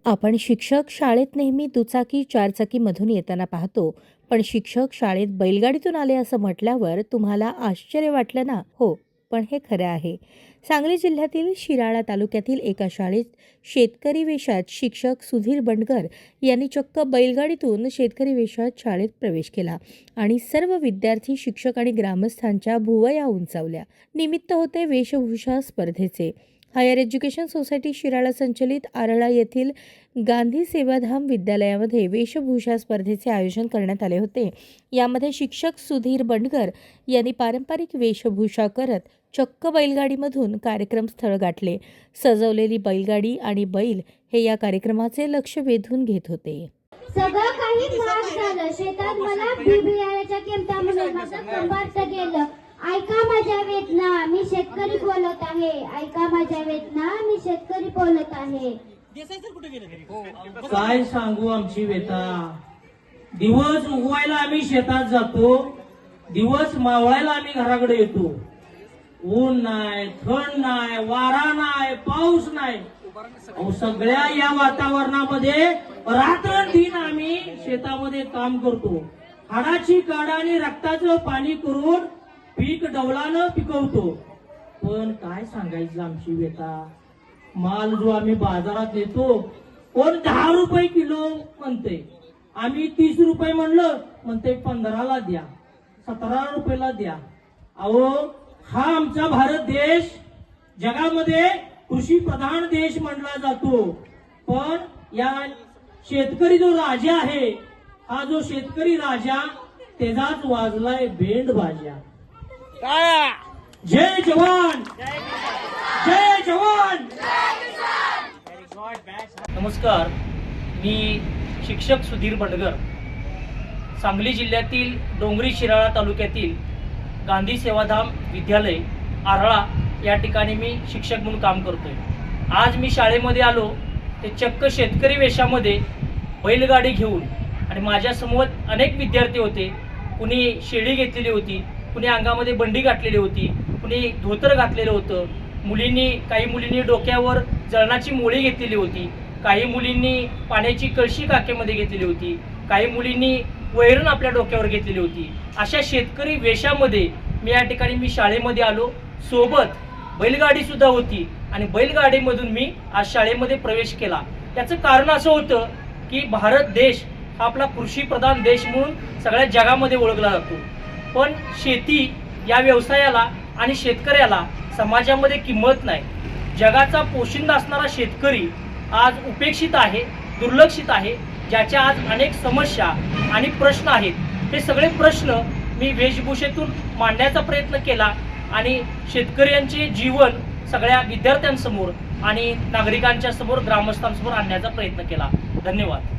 आपण शिक्षक शाळेत नेहमी दुचाकी चारचाकीमधून येताना पाहतो, पण शिक्षक शाळेत बैलगाडीतून आले असं म्हटल्यावर तुम्हाला आश्चर्य वाटलं ना? हो, पण हे खरं आहे. सांगली जिल्ह्यातील शिराळा तालुक्यातील एका शाळेत शेतकरी वेशात शिक्षक सुधीर बंडगर यांनी चक्क बैलगाडीतून शेतकरी वेशात शाळेत प्रवेश केला आणि सर्व विद्यार्थी, शिक्षक आणि ग्रामस्थांच्या भुवया उंचावल्या. निमित्त होते वेशभूषा स्पर्धेचे. हायर एज्युकेशन सोसायटी शिराळा संचलित आरळा येथील गांधी सेवाधाम विद्यालयामध्ये वेशभूषा स्पर्धेचे आयोजन करण्यात आले होते. यामध्ये शिक्षक सुधीर बंडगर यांनी पारंपरिक वेशभूषा करत चक्क बैलगाडीमधून कार्यक्रम स्थळ गाठले. सजवलेली बैलगाडी आणि बैल हे या कार्यक्रमाचे लक्ष वेधून घेत होते. सगळं काही महाग झालं. शेतात मला बियाण्याच्या किमता म्हणून माझं कंबारत गेलं. ऐका माझ्या वेदना, मी शेतकरी बोलत आहे. ऐका माझ्या वेदना, मी शेतकरी बोलत आहे. काय सांगू आमची व्यथा. दिवस उगवायला आम्ही शेतात जातो, दिवस मावळायला आम्ही घराकडे येतो. ऊन नाही, थंड नाही, वारा नाही, पाऊस नाही. सगळ्या या वातावरणामध्ये रात्रंदिन आम्ही शेतामध्ये काम करतो. हाडाची काढा आणि रक्ताचं पाणी करून पीक डवलानं पिकवतो. पण काय सांगायचं आमची व्यथा. माल जो आम्ही बाजारात नेतो, कोण 10 रुपये किलो म्हणते, आम्ही 30 रुपये म्हणलं म्हणते 15ला द्या, 17 रुपयाला द्या. अहो, हा आमचा भारत देश जगामध्ये कृषी प्रधान देश म्हणला जातो. पण या शेतकरी जो राजा आहे, हा जो शेतकरी राजा त्याचाच वाजलाय बेंड बाजा. जय जवान, जय जवान. नमस्कार, मी शिक्षक सुधीर बंडगर, सांगली जिल्ह्यातील डोंगरी शिराळा तालुक्यातील गांधी सेवाधाम विद्यालय आरळा या ठिकाणी मी शिक्षक म्हणून काम करतोय. आज मी शाळेमध्ये आलो ते चक्क शेतकरी वेशामध्ये बैलगाडी घेऊन, आणि माझ्यासमोर अनेक विद्यार्थी होते. कुणी शेळी घेतलेली होती, कुणी अंगामध्ये बंडी घातलेली होती, कुणी धोतर घातलेलं होतं. काही मुलींनी डोक्यावर जळणाची मोळी घेतलेली होती, काही मुलींनी पाण्याची कळशी काखेमध्ये घेतलेली होती, काही मुलींनी वैरण आपल्या डोक्यावर घेतलेली होती. अशा शेतकरी वेशामध्ये मी शाळेमध्ये आलो. सोबत बैलगाडी सुद्धा होती आणि बैलगाडीमधून मी आज शाळेमध्ये प्रवेश केला. त्याचं कारण असं होतं की भारत देश हा आपला कृषी प्रधान देश म्हणून सगळ्या जगामध्ये ओळखला जातो. पण शेती या व्यवसायाला आणि शेतकऱ्याला समाजामध्ये किंमत नाही. जगाचा पोशिंदा असणारा शेतकरी आज उपेक्षित आहे, दुर्लक्षित आहे. ज्याच्या आज अनेक समस्या आणि प्रश्न आहेत. हे सगळे प्रश्न मी वेशभूषेतून मांडण्याचा प्रयत्न केला आणि शेतकऱ्यांचे जीवन सगळ्या विद्यार्थ्यांसमोर आणि नागरिकांच्या समोर, ग्रामस्थांसमोर आणण्याचा प्रयत्न केला. धन्यवाद.